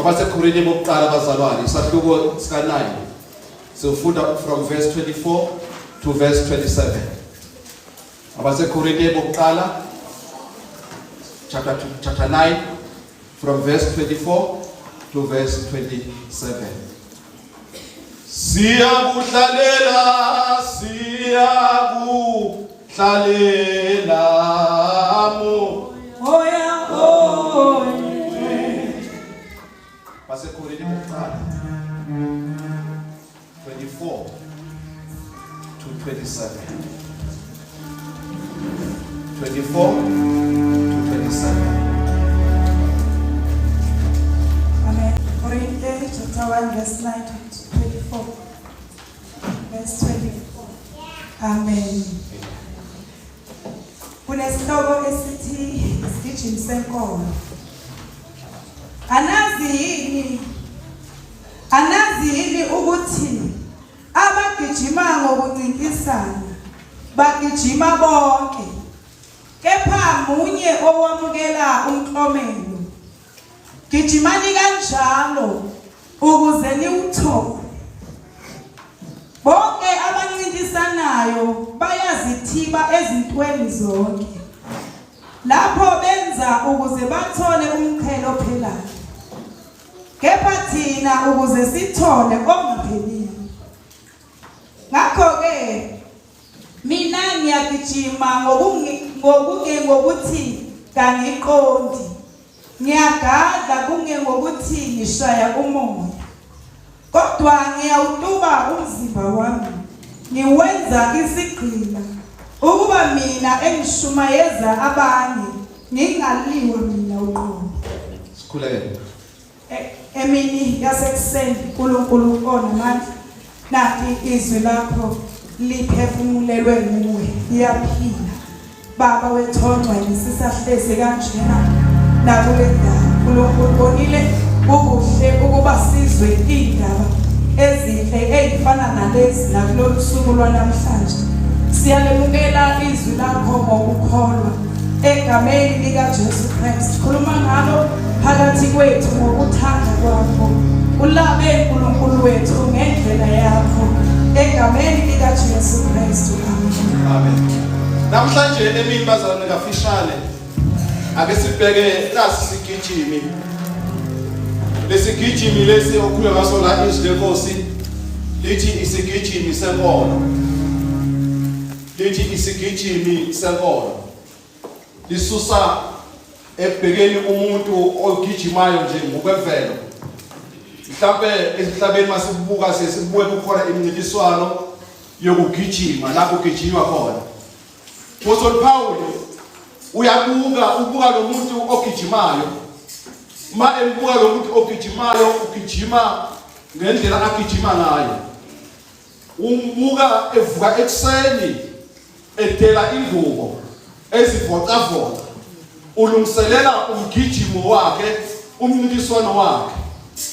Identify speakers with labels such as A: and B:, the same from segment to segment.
A: abaseKorinte bokuqala abazalwane isahluko sika9 sifunda from verse 24 to verse 27 abaseKorinte bokuqala chapter 9 from verse 24 to verse 27 Siyakuhlalela moya baseKorinte bokuqala 24 to 27 24 to 27
B: Amen. Korinte chapter 1 verse 9 to 24 verse 24 Amen. Kunesihloko esithi isigijimi senkolo. Anazi yini ukuthi abagijima ngokuncintisana bagijima bonke kepha munye owamukela umklomelo. Gijimani kanjalo ukuze niwuthole. Bonke abancintisanayo bayazithiba ezintweni zonke. Lapho benza ukuze bathole umqhelo ophelayo. Kepha thina ukuze sithole ongapheliyo. Ngakho-ke mina ngiyagijima ngokuthi kangiqondi. Ngiyagadla kungengokuthi ngishaya umoya. Kodwa ngiyawutuba umzimba wami. Ngiwenza isigqila ukuba mina engishumayeza abanye ngingaliwe mina uqobo.
A: Sikhuleke.
B: Emini yasekuseni uNkulunkulu onamandla nathi izwi lakho liphefumulelwe nguwe liyaphila. Baba wethonwa lesisahleze kanjena nakule ndawo. uNkulunkulu bonile ukuhle ukuba sizwe indaba ezinhle ezifana nalezi nakulolu suku lwanamhlanje. Siyalemukela izwi lakho ngokukholwa egameni likaJesu Kristu. Khuluma ngalo phakathi kwethu ngokuthanda kwakho. Ulabe uNkulunkulu wethu ngendlela yakho egameni likaJesu Kristu.
A: Amen. Namhlanje emini bazalwane kafishane ake sibheke nasi sigijimi. Lesigijimi lesi okukhulunywa ngaso la izwi lenkosi lithi isigijimi senkolo. Lithi isigijimi senkolo. Lisusa ekubhekeni umuntu ogijimayo nje ngokwemvelo. Mhlambe emhlabeni masibuka sesibuke kukhona imincintiswano yokugijima lapho kugijinywa khona. Apostle Paul ubuka lo muntu ogijimayo. Embuka lo muntu ogijimayo ugijima ngendlela agijima ngayo. Umbuka evuka ekseni edela ingubo ezivocavoca ulungiselela umgijimo wakhe umncintiswano wakhe.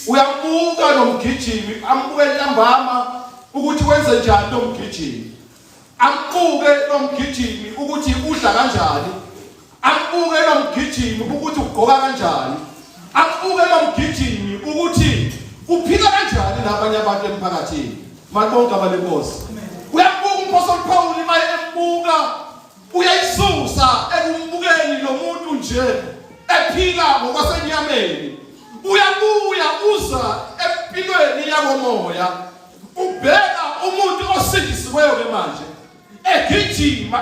A: Uyambuka nomgijimi ambuke ntambama ukuthi wenze njani lo mgijimi. Ambuke lo mgijimi ukuthi udla kanjani. Ambuke lo mgijimi ukuthi ugqoka kanjani. Ambuke lo mgijimi ukuthi uphila kanjani nabanye abantu emphakathini. Mabonke abalenkosi. Uyambuka uMaster Paul maye embuka uyayisusa ekumbukeni lo muntu nje ephila ngokwasenyameni. Uyabuya uza empilweni yakomoya. Ubheka umuntu osindisiweyo ke manje. Egijima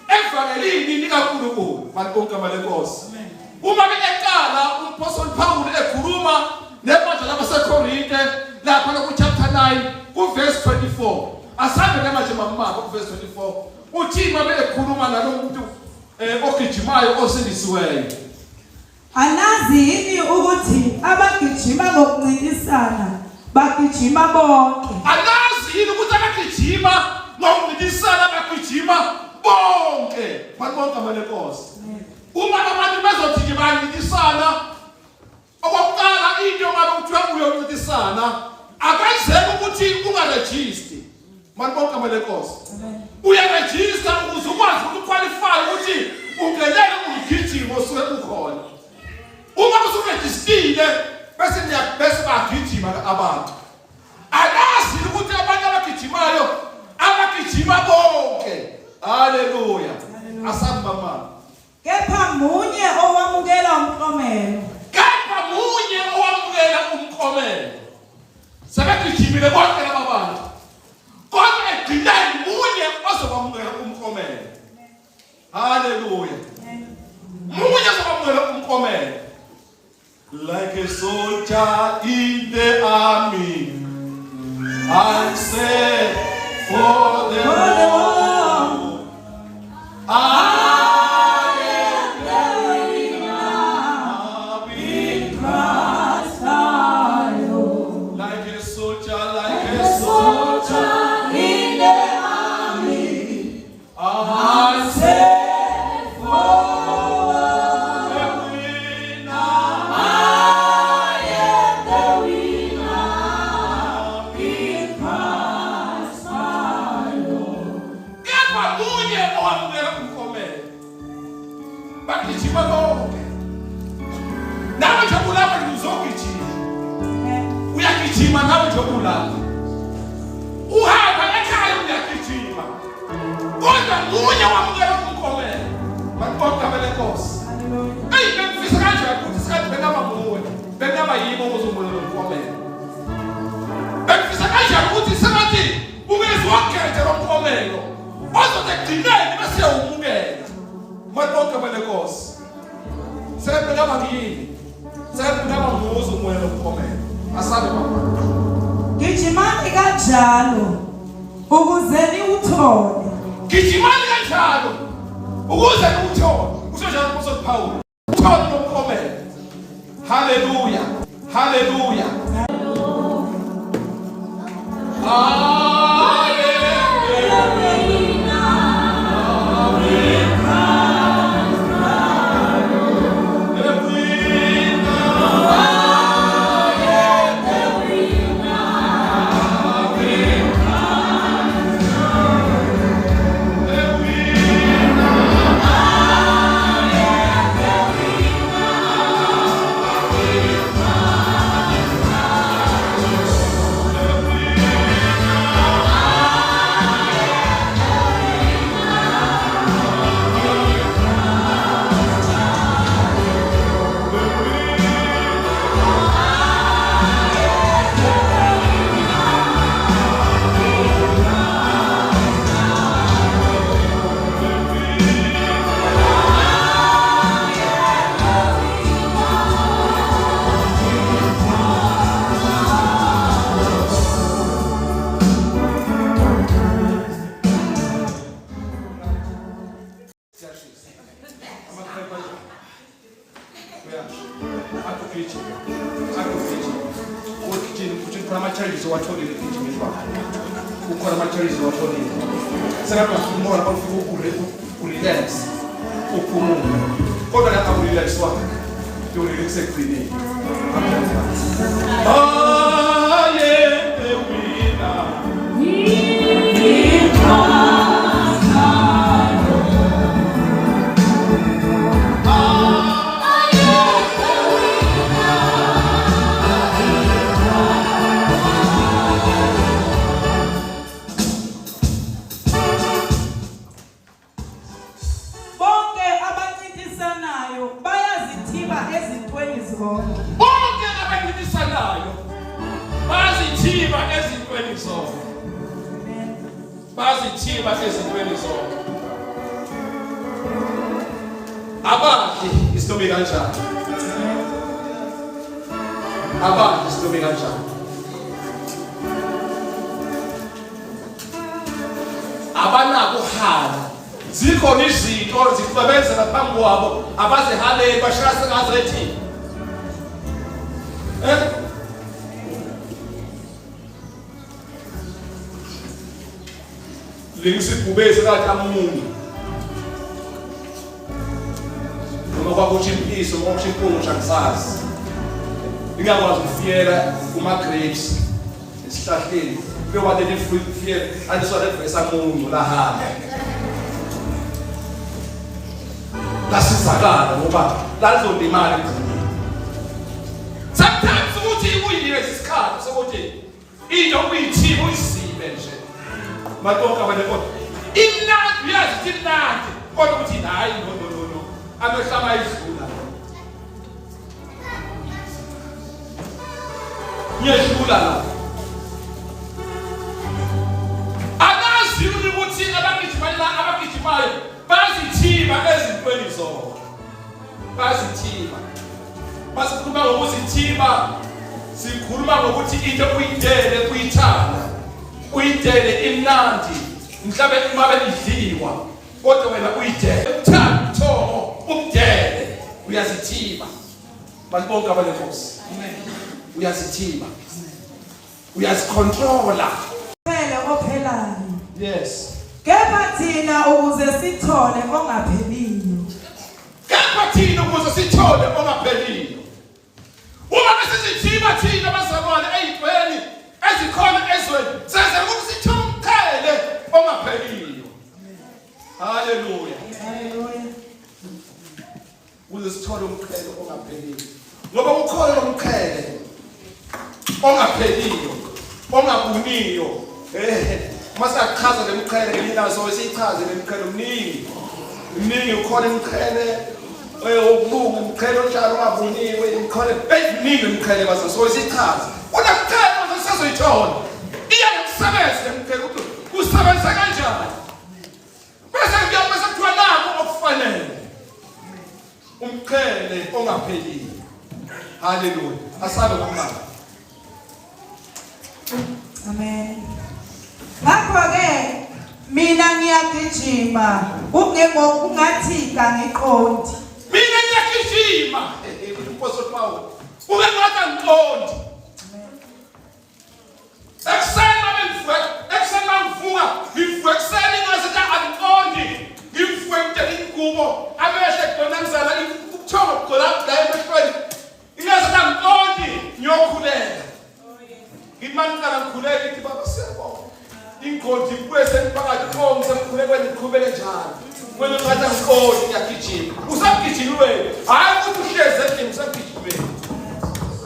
A: evangelini likaNkulunkulu. Mabonke abalenkosi. Uma beqala uMaster Paul ekhuluma nebandla labaseKorinte lapha ku chapter 9 ku verse 24. Asabe manje mamaka ku verse 24. Uthi mabe ekhuluma nalo muntu ogijimayo osindisiweyo.
B: Anazi yini ukuthi abagijima ngokuncintisana bagijima bonke.
A: Anazi yini ukuthi abagijima ngokuncintisana bagijima bonke. Mabonke abalenkosi. Uma abantu bezothi bancintisana okokuqala into ngabe kuthiwa uyoncintisana akayizeki ukuthi ungaregister. Mabonke abalenkosi. Uyaregister ukuze ukwazi ukuqualify ukuthi ungenele umgijimo osuke ukhona. Uma usuregistile bese bagijima abantu. Akazi ukuthi abantu abagijimayo abagijima bonke. Haleluya. Asamba mama.
B: Kepha munye owamukela umklomelo.
A: Kepha munye owamukela umklomelo. Sebegijimile bonke laba bantu. Kodwa egcineni munye ozokwamukela umklomelo. Haleluya. Munye ozokwamukela umklomelo. Like a soldier in the army, I say for the Lord, I am the winner in Christ alone. Like a soldier in the army, I say for the winner. Bagijima bonke. Nawe njengoba ulapha uzogijima. Uyagijima nawe njengoba ulapha. Uhamba ekhaya uyagijima. Kodwa munye wamukela umklomelo. Bakubonga belenkosi. Hey, bengifisa kanjani ukuthi sikade benaba muwe. Benaba yibo ozomukela umklomelo. Bengifisa kanjani ukuthi sengathi ungezwakhethe lo mklomelo. Ozogcineni bese umukela. Bonke belenkosi. Sebengaba yini? Sebengaba muzo moya lokukhomela. Asabe baba.
B: Gijimani kanjalo ukuze niwuthole.
A: Gijimani kanjalo ukuze niwuthole. Usojana kuSaul Paul. Uthole lokukhomela. Haleluya. Haleluya. Zikhona izinto zisebenzela phambi kwabo abazihaleli bashaya sengazethi lingisibhubesi kathi amungu noma kwakuthi impiso ngokusho impungu ngisazi ingakwazi ukufiyela kuma grapes esihlahleni kube wadele fruit fiyela andiswa levesa mungu lahamba lasizakala ngoba lalizolimala emzini. Sometimes ukuthi into uyithini uyisibe nje makonke abane kodwa imnandi uyazi imnandi kodwa ukuthi hayi no amehlama izula yeshula la anazi ukuthi abagijimayo bazithiba ezintweni zonke bazithiba basikhuluma ngokuzithiba sikhuluma ngokuthi into uyidele kuyithanda uyidele imnandi mhlabe imabe idliwa kodwa wena uyidele uthanda uthomo umdele uyazithiba basibonke abalenkosi amen uyazithiba uyazicontrola
B: phela ophelayo
A: yes
B: kepha thina ukuze sithole ongapheliyo
A: kepha thina ukuze sithole ongapheliyo uma besizithiba thina bazalwane ezintweni ezikhona ezweni senze ukuthi sithole umqhele ongapheliyo haleluya
B: haleluya
A: ukuze sithole umqhele ongapheliyo ngoba ukhona umqhele ongapheliyo ongabuniyo masachaza lemqhele ngelinazo sichaze lemqhele umningi ukhona imqhele obulungu umqhele onjalo ongabuniwe imqhele eziningi imqhele bazo so sichaze kunamqhele bazoyithola iyakusebenza lemqhele ukuthi usebenza kanjani bese kuyabese kuthiwa nako okufanele umqhele ongapheliyo haleluya asabe ngomama
B: amen ngakho-ke mina ngiyagijima ungathi kangiqondi
A: mina ngiyagijima uMpostoli Pawulo ungathi angiqondi ekseni mangivuka ngivuka ekseni ngasethi angiqondi ngivuke ngitshela ingubo amehle khona mzala ukuthonga ukugcola la emehlweni ingasethi angiqondi ngiyokhulela ngimaniqala ngikhuleka ithi baba siyabona ingqondi kuyesenphakathi konke semkhulekweni ngiqhubeke njalo wena ngathi angiqondi ngiyagijima usagijimiwe hayi ukuthi uhleze endlini usagijimile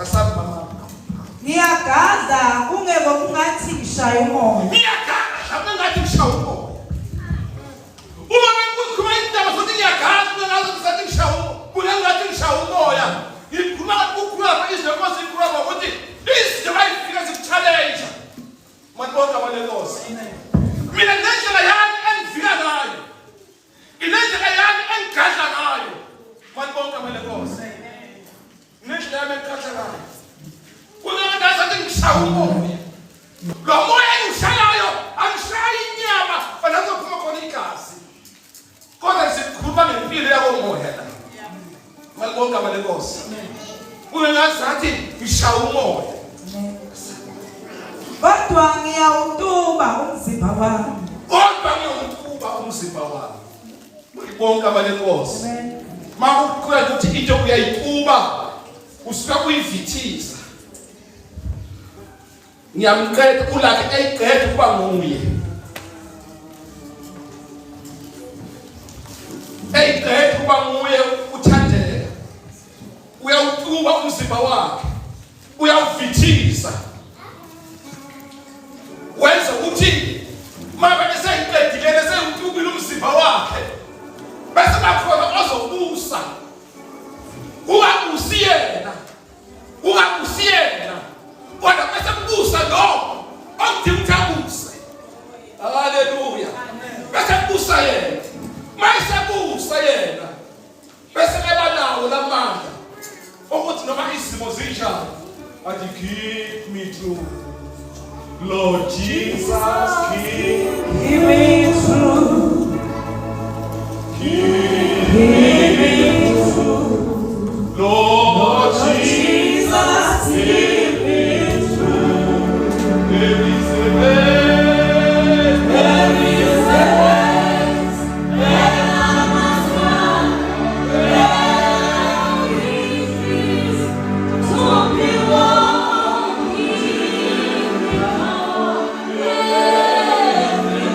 A: asabi mama
B: ngiyagaza kungeke kungathi ngishaya umoya
A: ngiyagaza kungathi ngishaya umoya uma bekukhuluma indaba sokuthi ngiyagaza kungathi ngishaya umoya kungathi ngishaya umoya ngikhuluma ukukhuluma izinto ezikhuluma ukuthi izinto bayifika zikuchallenge madodana walenkosi mina nendlela yami engifika ngayo inendlela yami engigadla ngayo madodana walenkosi nendlela yami engigadla ngayo kungathi athi ngishaya umoya lo moya engishalayo angishayi inyama banazo phuma khona igazi kodwa sikhuluma ngempilo yakomoya la madodana walenkosi kungathi ngishaya umoya
B: kodwa ngiyawutuba umzimba wami
A: bonke abalenkosi makukhula ukuthi into uyayituba usuka kuyivithisa ngiyamqeda ulakhe eyiqeda kuba nguye eyiqeda kuba nguye uthandeka uyawutuba umzimba wakhe uyawuvithisa wenza ukuthi mabe eseyiqedile eseyutubile umzimba wakhe bese bakhona ozobusa ungabusiyena kodwa bese kubusa lo okudinga ukubuse haleluya bese kubusa yena mase kubusa yena bese ebanawo lamandla ukuthi noma izimo zinjani athi keep me true Lord Jesus, keep
B: me true.
A: Keep me true. Lord Jesus, keep me true. There is a way. There is a way. Where I must run. Where it is to be one. Every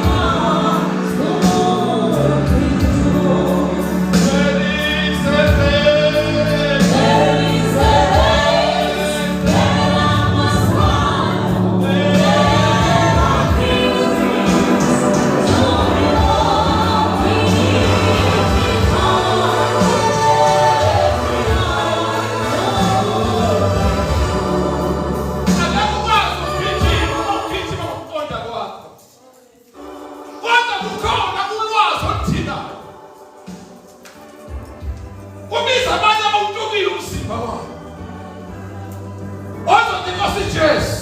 A: Nkosi Jesu.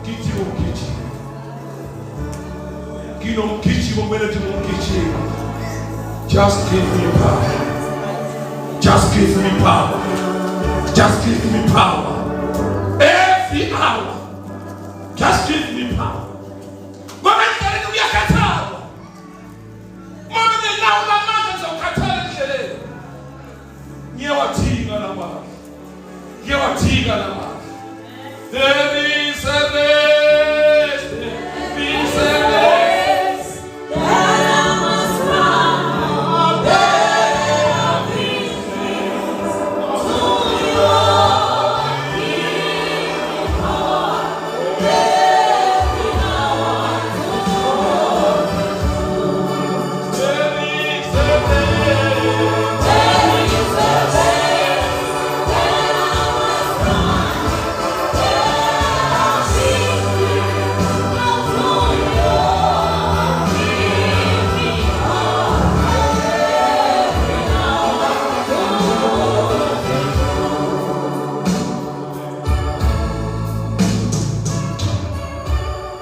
A: Kithi umgijimo. Kinomgijimo kumele umgijimo. Just give me power. Just give me power. Just give me power. Every hour. Just give me power. Ngoba ngicela ukuyakhathala. Ngoba ninawo amandla ngizokhathala endleleni. Ngiyawathinga lamandla. Ngiyawathinga lamandla. There is a rest. There is a rest.
B: That I must run. There are victories to your healing heart. Every hour to
A: There is a rest.
B: there is a rest. That I must run. There are victories to your healing heart. Every hour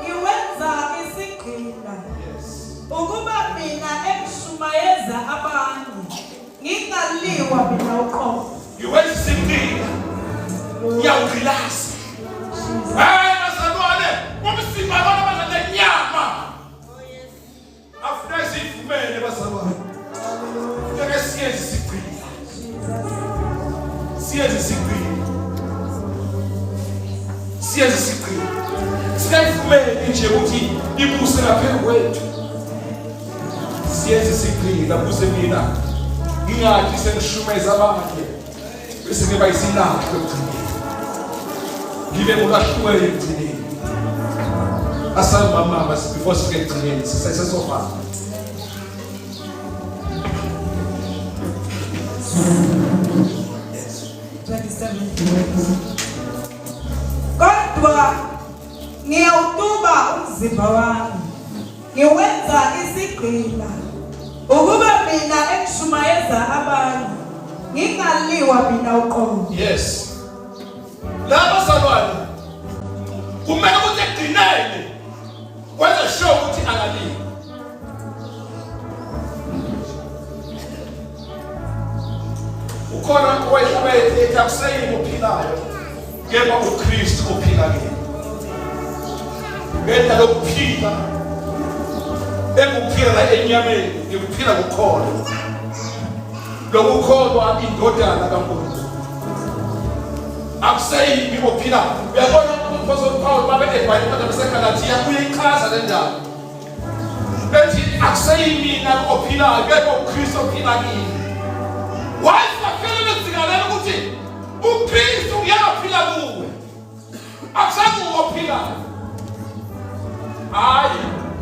B: ngiwenza isigqila ukuba mina engishumayeza abantu ngingaliwa mina uqobo.
A: You wait to sing me. Ngiyawugilasa. Hayi bazalwane, umsima abantu abanenyama. Afuna sivumele bazalwane. Ngeke siyenze isigqila. Siyenze isigqila. Siyenze isigqila. Singayivumeli nje ukuthi ibuse ngaphezulu kwethu. Siyenze isigqila kuze mina ngingathi sengishumeza abantu. Bese ngiba isilapho ekugcineni. Ngibe ngulahlukayo ekugcineni. Asamba mama before sifike ekugcineni sisesofa.
B: Kodwa ngiyawutuba umzimba wami, ngiwenza isigqila ukuba mina engishumayeza abantu ngingaliwa mina uqobo.
A: Yes. Laba salwane. Kumele ukuthi egcinele. Wenza sure ukuthi angalimi. Ukhona owayefuna etakusayini ophilayo. Kepha uKristu ophila kini. Ngenda lokuphila. Ekuphila enyameni, ngikuphila kukhona. Lokukholwa indodana kaNkulunkulu. Akusayimi ophila. Uyabona uMpostoli Paul babe eBhayibheli baseGalatia uyichaza le ndaba. Bethi akusayimi mina ophilayo, kepha uKristu ophila kini. Wayifakela lezingalelo ukuthi uKristu uyaphila kuwe. Akusaku ophilayo. Hayi,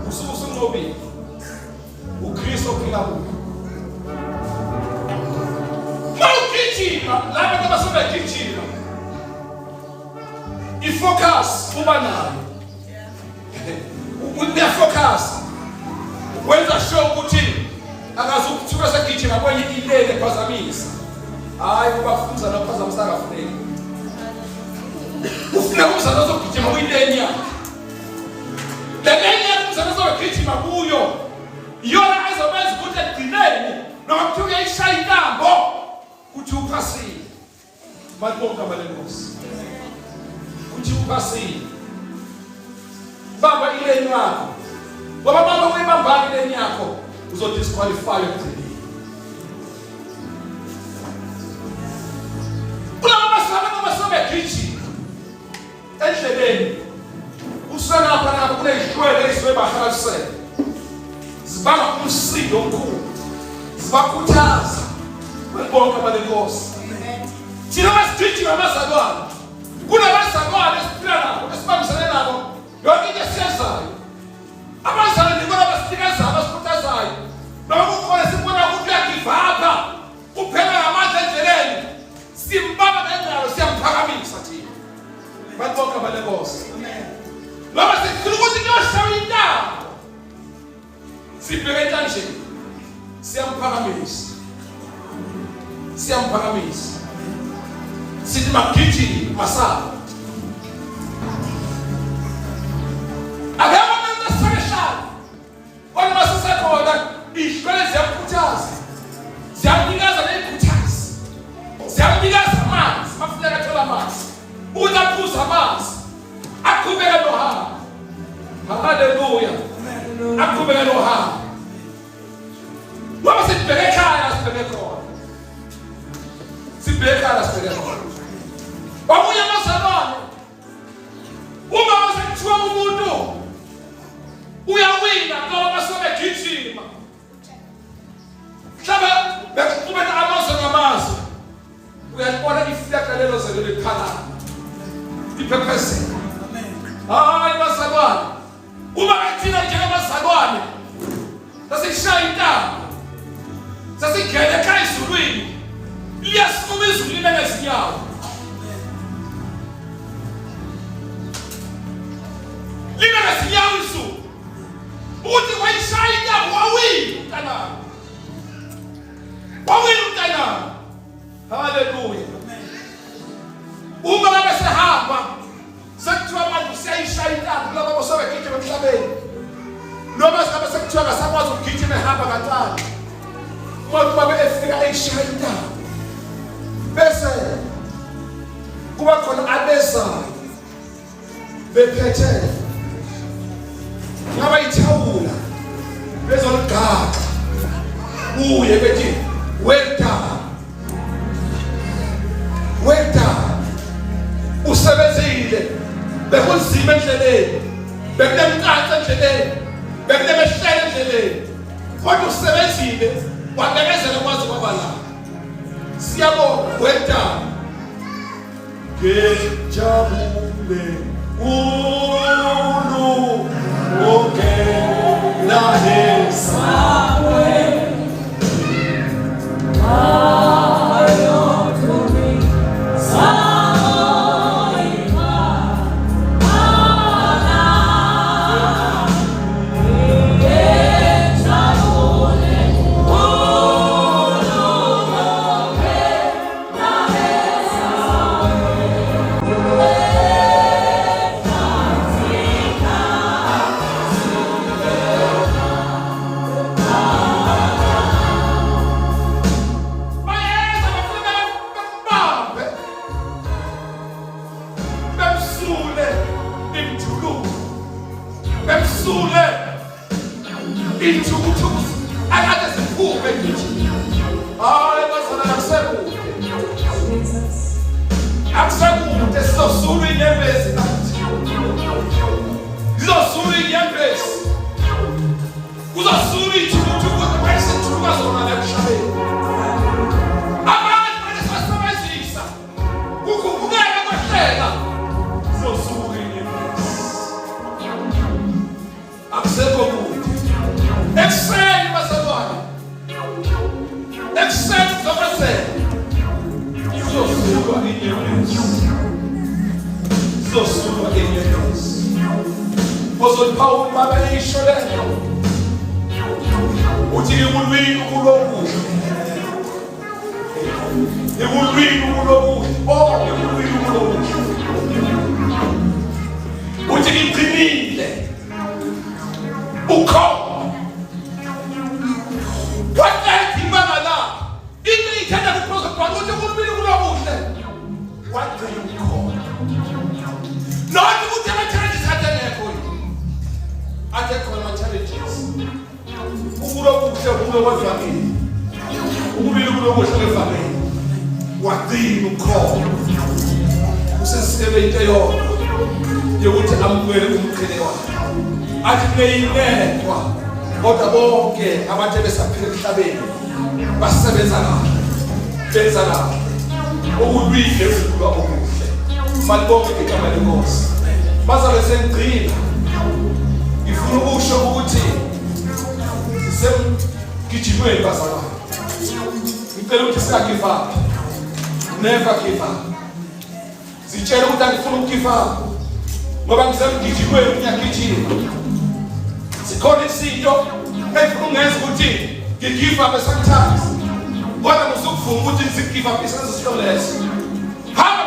A: usunqobile. uKristu ophila kuwe. Mawugijima, laba abasebegijima. Ifocus uba nayo. Uyafocus. Wenza sure ukuthi akazukuthuka segijima kwenye ilele ephazamisa. Hayi kubafunza nophazamisa akafuneki. Ufuna umzana ozogijima kuyileni yakhe. Leleni yakhe umzana ozogijima kuyo. Yona ezobenza ukuthi egcineni noma kuthiwa ishaya intambo kuthi uphasile. Malibonga malenkosi. Kuthi uphasile. Baba ileni yakho. Ngoba baba uyibamba ileni yakho uzodisqualify ekugcineni. Kulaba basebegijima endleleni usana lapha kuneyishwele ezibahlasela. Zibanga umsindo omkhulu. Zibakhuthaza. Malibonga malenkosi. Thina basigijima abazalwane. Kunabazalwane esiphila nabo, esibambisene nabo. Yonke into esiyenzayo. Abazalwane ngibona basifikazayo, abasikhuthazayo. Noma kukhona sibona ukuthi uyagivapha. Uphela ngamandla endleleni. Simbamba ngengalo siyamuphakamisa thina. Malibonga malenkosi. Noma sifuna ukuthi kuyoshaya intambo. Sibheke entanjeni. Siyamuphakamisa. Siyamuphakamisa. sithi magijima masaba. Akekho umuntu osishaya. Kodwa masisekhona izikole ziyakhuthaza. Ziyanikeza nezikhuthazi. Ziyanikeza amanzi, afuneka athola amanzi. Ukuthi aphuze amanzi. Aqhubeke nohambo. Haleluya. Aqhubeke nohambo. Ngoba sibheke ekhaya sibheke khona. Sibheke ekhaya sibheke khona. Omunye amazalwane uma wasekuthiwa umuntu uyawina ngoba basuke begijima. Mhlawumbe bekuqhubeka amazwe ngamazwe. Uyalibona iflakalelo zelelo liphakama. Iphephezela. Hayi bazalwane. Uma bathina njengabazalwane. Sasishaya intaba. Sasigele ekhaya ezulwini. Liyasukuma izulu libe ngezinyawo. Libe ngezinyawo izulu. Uthi wayishaya intaba wawina mntanami. Wawina mntanami. Haleluya. Uma ngabe sehamba sekuthiwa manje usiyayishaya intaba laba bosobe gijima emhlabeni. Noma ngabe sekuthiwa ngasakwazi ukugijima ehamba kancane. Uma befika eyishaya intaba bese kuba khona abezayo bephethe ngaba ithawula bezoligaxa uye bethi weta usebenzile bekunzima endleleni bekunemkantsha endleleni bekunemehlelo endleleni kodwa usebenzile wabekezela kwazi kwaba la siyabonga weta ngejabule Paul baba ishole uthi ngulwini ukulokuhle ngulwini ukulokuhle ngulwini ukulokuhle uthi ngiqinile ukhona wathi imangala into ithanda kuphose kwathi uthi ngulwini ukulokuhle wathi ukhona not ukuthi ama-challenges athengekho athekho ama-challenges ukulokuhle kwevangeli ukubili kulokuhle kwevangeli wadini ukhona usesebe into yodwa yokuthi amukele umqhele wakhe athi neyinedwa kodwa bonke abantu besaphila emhlabeni basebenza kahle benza kahle ukulwile ukulwa okuhle malibonke igama lenkosi bazabe sengqina ngifuna ukusho ukuthi semgijimweni bazalwane ngicela ukuthi singagive up never give up sitshela ukuthi angifuna ukugive up ngoba ngisemgijimweni ngiyagijima sikhona izinto engifuna ungenza ukuthi ngigive up sometimes kodwa ngizokuvuma ukuthi ngigive up isizwe leso hamba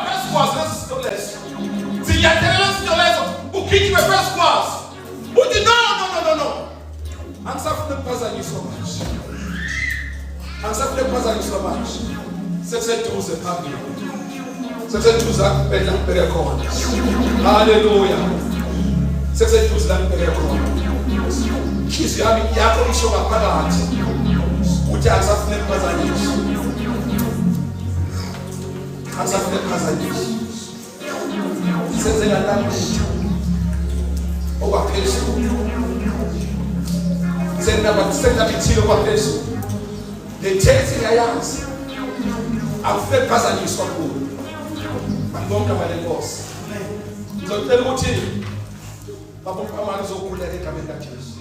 A: asikwazi uthi no. Angisafuna ukuphazanyiswa manje. Sekuseduze phambili. Sekuseduze la ngibheke khona. Haleluya. Sekuseduze la ngibheke khona. Inhliziyo yami yakho isho ngaphakathi uthi angisafuna ukuphazanyiswa. Senzela lamuhla okwaphezulu. Senda bithile okwaphezulu. Le text yayazi. Akufike ukuphazanyiswa kuyo. Ngibonga malenkosi. Ngizocela ukuthi baba uPhamani uzokhuleka egameni likaJesu.